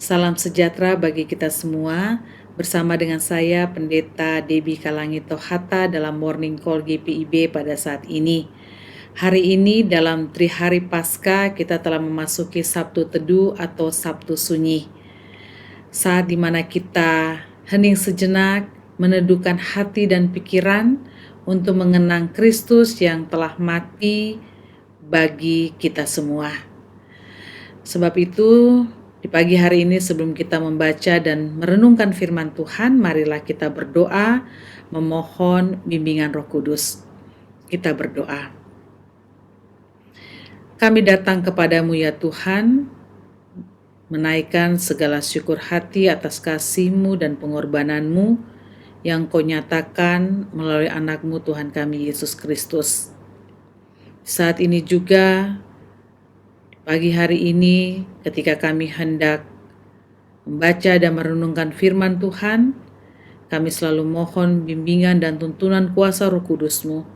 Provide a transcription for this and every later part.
Salam sejahtera bagi kita semua. Bersama dengan saya Pendeta Debbie Kalangito Hatta dalam Morning Call GPIB pada saat ini. Hari ini dalam Trihari Paskah kita telah memasuki Sabtu Teduh atau Sabtu Sunyi. Saat dimana kita hening sejenak, meneduhkan hati dan pikiran untuk mengenang Kristus yang telah mati bagi kita semua. Sebab itu, di pagi hari ini sebelum kita membaca dan merenungkan firman Tuhan, marilah kita berdoa, memohon bimbingan Roh Kudus. Kita berdoa. Kami datang kepadamu ya Tuhan, menaikkan segala syukur hati atas kasih-Mu dan pengorbanan-Mu yang Kau nyatakan melalui anak-Mu Tuhan kami Yesus Kristus. Saat ini juga, pagi hari ini ketika kami hendak membaca dan merenungkan firman Tuhan, kami selalu mohon bimbingan dan tuntunan kuasa Roh Kudus-Mu,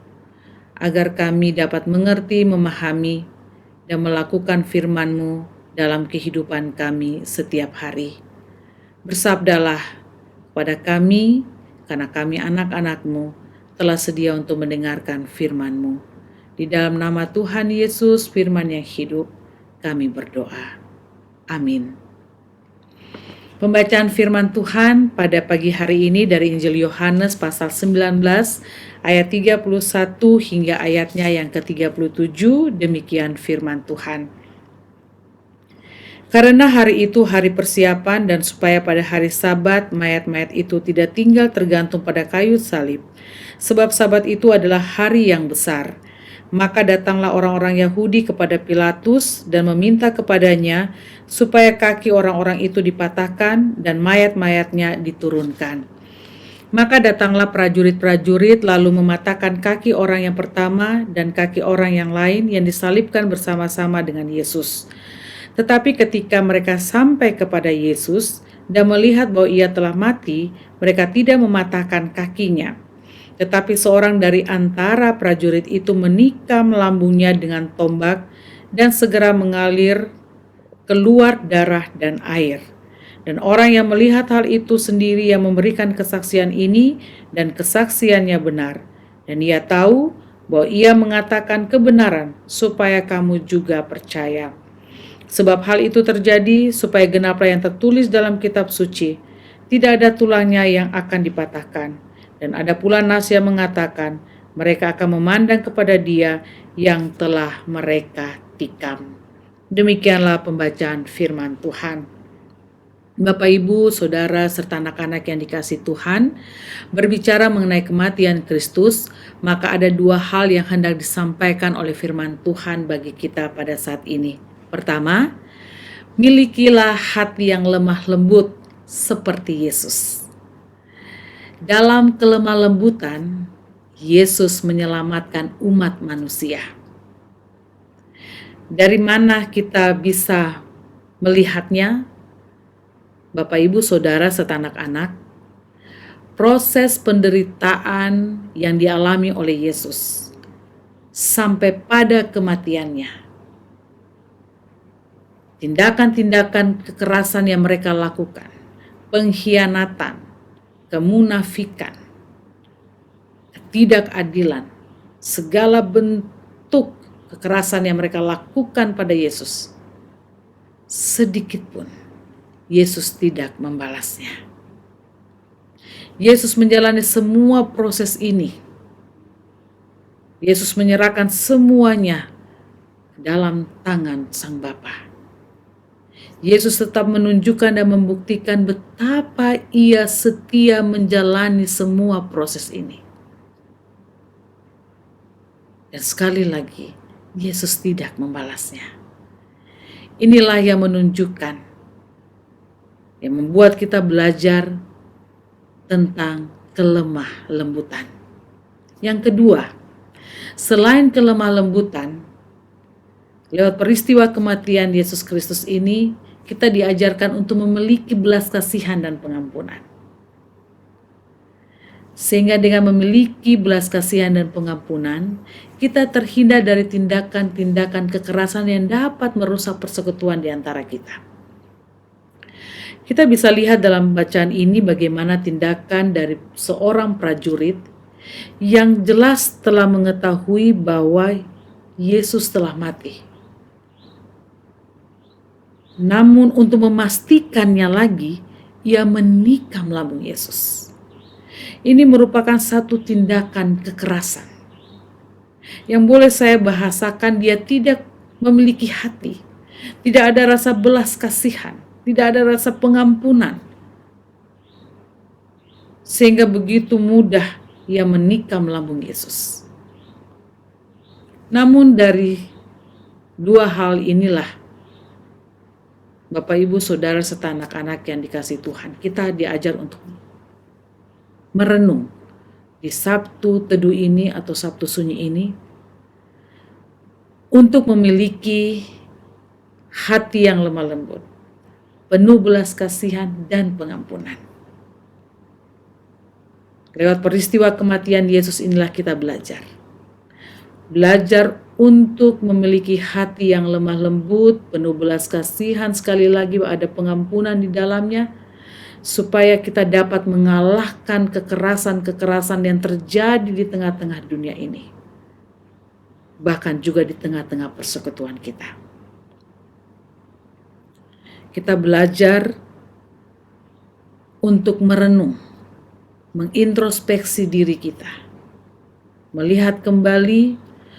agar kami dapat mengerti, memahami, dan melakukan firman-Mu dalam kehidupan kami setiap hari. Bersabdalah kepada kami, karena kami anak-anak-Mu telah sedia untuk mendengarkan firman-Mu. Di dalam nama Tuhan Yesus, firman yang hidup, kami berdoa. Amin. Pembacaan firman Tuhan pada pagi hari ini dari Injil Yohanes pasal 19 ayat 31 hingga ayatnya yang ke-37, demikian firman Tuhan. Karena hari itu hari persiapan dan supaya pada hari Sabat mayat-mayat itu tidak tinggal tergantung pada kayu salib, sebab Sabat itu adalah hari yang besar. Maka datanglah orang-orang Yahudi kepada Pilatus dan meminta kepadanya supaya kaki orang-orang itu dipatahkan dan mayat-mayatnya diturunkan. Maka datanglah prajurit-prajurit lalu mematahkan kaki orang yang pertama dan kaki orang yang lain yang disalibkan bersama-sama dengan Yesus. Tetapi ketika mereka sampai kepada Yesus dan melihat bahwa ia telah mati, mereka tidak mematahkan kakinya. Tetapi seorang dari antara prajurit itu menikam lambungnya dengan tombak dan segera mengalir keluar darah dan air. Dan orang yang melihat hal itu sendiri yang memberikan kesaksian ini dan kesaksiannya benar. Dan ia tahu bahwa ia mengatakan kebenaran supaya kamu juga percaya. Sebab hal itu terjadi supaya genaplah yang tertulis dalam kitab suci, tidak ada tulangnya yang akan dipatahkan. Dan ada pula nas yang mengatakan, mereka akan memandang kepada Dia yang telah mereka tikam. Demikianlah pembacaan firman Tuhan. Bapak, Ibu, Saudara, serta anak-anak yang dikasihi Tuhan, berbicara mengenai kematian Kristus, maka ada dua hal yang hendak disampaikan oleh firman Tuhan bagi kita pada saat ini. Pertama, milikilah hati yang lemah lembut seperti Yesus. Dalam kelemah lembutan, Yesus menyelamatkan umat manusia. Dari mana kita bisa melihatnya? Bapak, Ibu, Saudara, serta anak-anak, proses penderitaan yang dialami oleh Yesus sampai pada kematiannya. Tindakan-tindakan kekerasan yang mereka lakukan, pengkhianatan, kemunafikan, ketidakadilan, segala bentuk kekerasan yang mereka lakukan pada Yesus, sedikit pun Yesus tidak membalasnya. Yesus menjalani semua proses ini. Yesus menyerahkan semuanya dalam tangan Sang Bapa. Yesus tetap menunjukkan dan membuktikan betapa ia setia menjalani semua proses ini. Dan sekali lagi, Yesus tidak membalasnya. Inilah yang menunjukkan, yang membuat kita belajar tentang kelemah lembutan. Yang kedua, selain kelemah lembutan, lewat peristiwa kematian Yesus Kristus ini, kita diajarkan untuk memiliki belas kasihan dan pengampunan. Sehingga dengan memiliki belas kasihan dan pengampunan, kita terhindar dari tindakan-tindakan kekerasan yang dapat merusak persekutuan di antara kita. Kita bisa lihat dalam bacaan ini bagaimana tindakan dari seorang prajurit yang jelas telah mengetahui bahwa Yesus telah mati. Namun untuk memastikannya lagi, ia menikam lambung Yesus. Ini merupakan satu tindakan kekerasan yang boleh saya bahasakan dia tidak memiliki hati, tidak ada rasa belas kasihan, tidak ada rasa pengampunan, sehingga begitu mudah ia menikam lambung Yesus. Namun dari dua hal inilah, Bapak Ibu Saudara serta anak-anak yang dikasihi Tuhan, kita diajar untuk merenung di Sabtu Teduh ini atau Sabtu Sunyi ini untuk memiliki hati yang lemah lembut, penuh belas kasihan dan pengampunan. Lewat peristiwa kematian Yesus inilah kita belajar untuk memiliki hati yang lemah lembut, penuh belas kasihan, sekali lagi ada pengampunan di dalamnya, supaya kita dapat mengalahkan kekerasan-kekerasan yang terjadi di tengah-tengah dunia ini, bahkan juga di tengah-tengah persekutuan kita. Kita belajar untuk merenung, mengintrospeksi diri kita, melihat kembali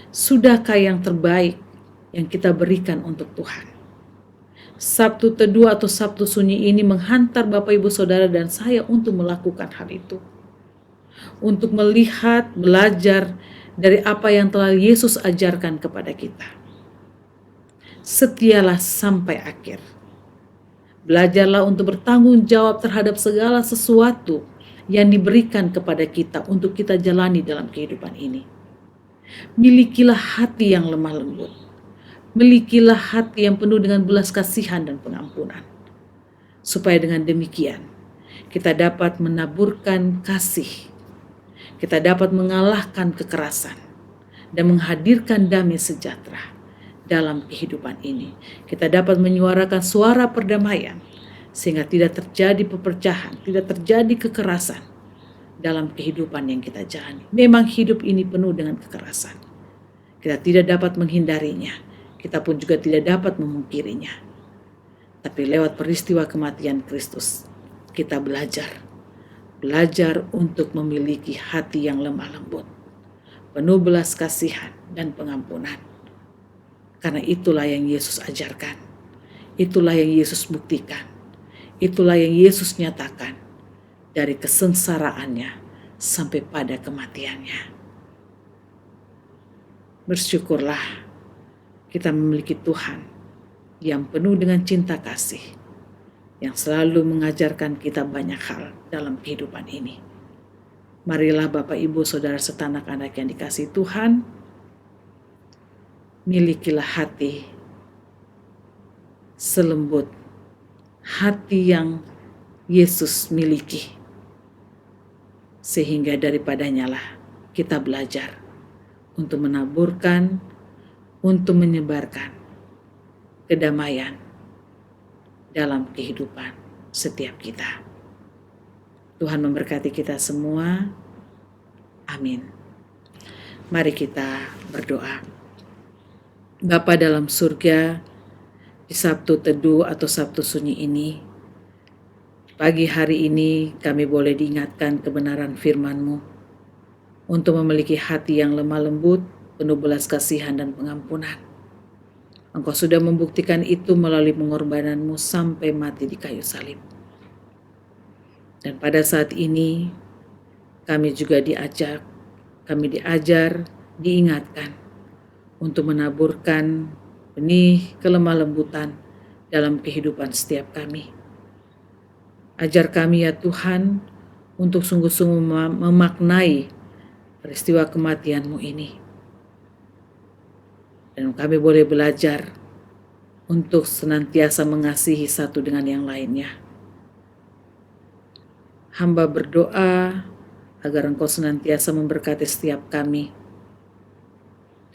sudahkah yang terbaik yang kita berikan untuk Tuhan. Sabtu Teduh atau Sabtu Sunyi ini menghantar Bapak Ibu Saudara dan saya untuk melakukan hal itu. Untuk melihat, belajar dari apa yang telah Yesus ajarkan kepada kita. Setialah sampai akhir. Belajarlah untuk bertanggung jawab terhadap segala sesuatu yang diberikan kepada kita untuk kita jalani dalam kehidupan ini. Milikilah hati yang lemah lembut. Milikilah hati yang penuh dengan belas kasihan dan pengampunan. Supaya dengan demikian, kita dapat menaburkan kasih. Kita dapat mengalahkan kekerasan dan menghadirkan damai sejahtera dalam kehidupan ini. Kita dapat menyuarakan suara perdamaian sehingga tidak terjadi perpecahan, tidak terjadi kekerasan dalam kehidupan yang kita jalani. Memang hidup ini penuh dengan kekerasan. Kita tidak dapat menghindarinya. Kita pun juga tidak dapat memungkirinya. Tapi lewat peristiwa kematian Kristus, kita belajar untuk memiliki hati yang lemah lembut, penuh belas kasihan dan pengampunan. Karena itulah yang Yesus ajarkan. Itulah yang Yesus buktikan. Itulah yang Yesus nyatakan dari kesengsaraannya sampai pada kematiannya. Bersyukurlah kita memiliki Tuhan yang penuh dengan cinta kasih, yang selalu mengajarkan kita banyak hal dalam kehidupan ini. Marilah Bapak Ibu Saudara serta anak-anak yang dikasihi Tuhan, milikilah hati selembut, hati yang Yesus miliki, sehingga daripadanya lah kita belajar untuk menaburkan, untuk menyebarkan kedamaian dalam kehidupan setiap kita. Tuhan memberkati kita semua. Amin. Mari kita berdoa. Bapa dalam surga, di Sabtu Teduh atau Sabtu Sunyi ini, pagi hari ini kami boleh diingatkan kebenaran firman-Mu untuk memiliki hati yang lemah lembut, penuh belas kasihan dan pengampunan. Engkau sudah membuktikan itu melalui pengorbanan-Mu sampai mati di kayu salib. Dan pada saat ini kami juga diajar, diingatkan untuk menaburkan benih kelemah lembutan dalam kehidupan setiap kami. Ajar kami ya Tuhan untuk sungguh-sungguh memaknai peristiwa kematian-Mu ini. Dan kami boleh belajar untuk senantiasa mengasihi satu dengan yang lainnya. Hamba berdoa agar Engkau senantiasa memberkati setiap kami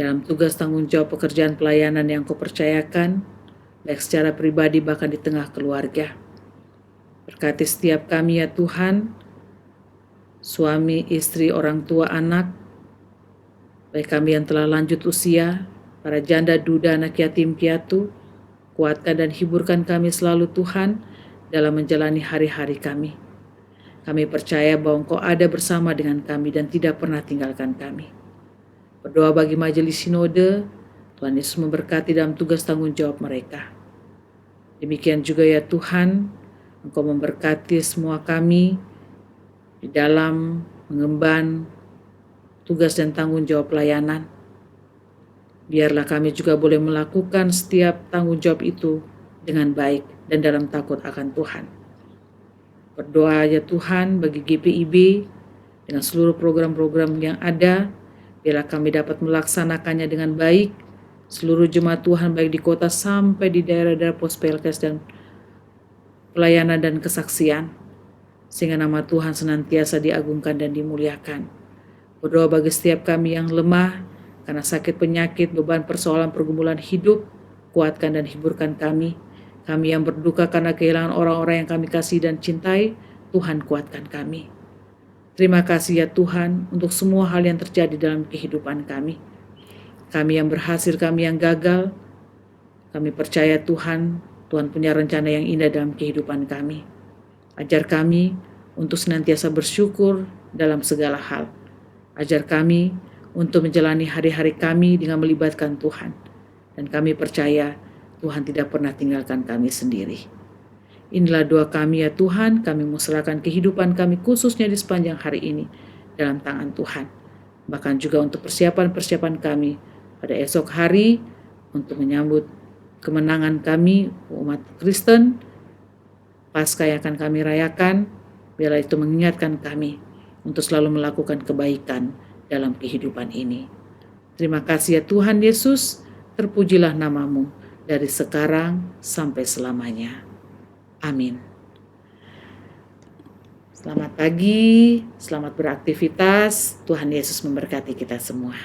dalam tugas tanggung jawab pekerjaan pelayanan yang Kau percayakan, baik secara pribadi bahkan di tengah keluarga. Berkati setiap kami ya Tuhan, suami, istri, orang tua, anak, baik kami yang telah lanjut usia, para janda, duda, anak yatim piatu, kuatkan dan hiburkan kami selalu Tuhan dalam menjalani hari-hari kami. Kami percaya bahwa Engkau ada bersama dengan kami dan tidak pernah tinggalkan kami. Berdoa bagi majelis sinode, Tuhan Yesus memberkati dalam tugas tanggung jawab mereka. Demikian juga ya Tuhan, Engkau memberkati semua kami di dalam mengemban tugas dan tanggung jawab pelayanan. Biarlah kami juga boleh melakukan setiap tanggung jawab itu dengan baik dan dalam takut akan Tuhan. Berdoa ya Tuhan bagi GPIB dengan seluruh program-program yang ada, biarlah kami dapat melaksanakannya dengan baik. Seluruh jemaat Tuhan baik di kota sampai di daerah-daerah pos-pelkes dan pelayanan dan kesaksian, sehingga nama Tuhan senantiasa diagungkan dan dimuliakan. Berdoa bagi setiap kami yang lemah karena sakit penyakit, beban persoalan pergumulan hidup, kuatkan dan hiburkan kami. Kami yang berduka karena kehilangan orang-orang yang kami kasih dan cintai, Tuhan kuatkan kami. Terima kasih ya Tuhan untuk semua hal yang terjadi dalam kehidupan kami. Kami yang berhasil, kami yang gagal, kami percaya Tuhan punya rencana yang indah dalam kehidupan kami. Ajar kami untuk senantiasa bersyukur dalam segala hal. Ajar kami untuk menjalani hari-hari kami dengan melibatkan Tuhan. Dan kami percaya Tuhan tidak pernah tinggalkan kami sendiri. Inilah doa kami ya Tuhan, kami serahkan kehidupan kami khususnya di sepanjang hari ini dalam tangan Tuhan. Bahkan juga untuk persiapan-persiapan kami pada esok hari untuk menyambut kemenangan kami umat Kristen, Paskah yang akan kami rayakan, biarlah itu mengingatkan kami untuk selalu melakukan kebaikan dalam kehidupan ini. Terima kasih ya Tuhan Yesus, terpujilah namamu dari sekarang sampai selamanya. Amin. Selamat pagi, selamat beraktivitas. Tuhan Yesus memberkati kita semua.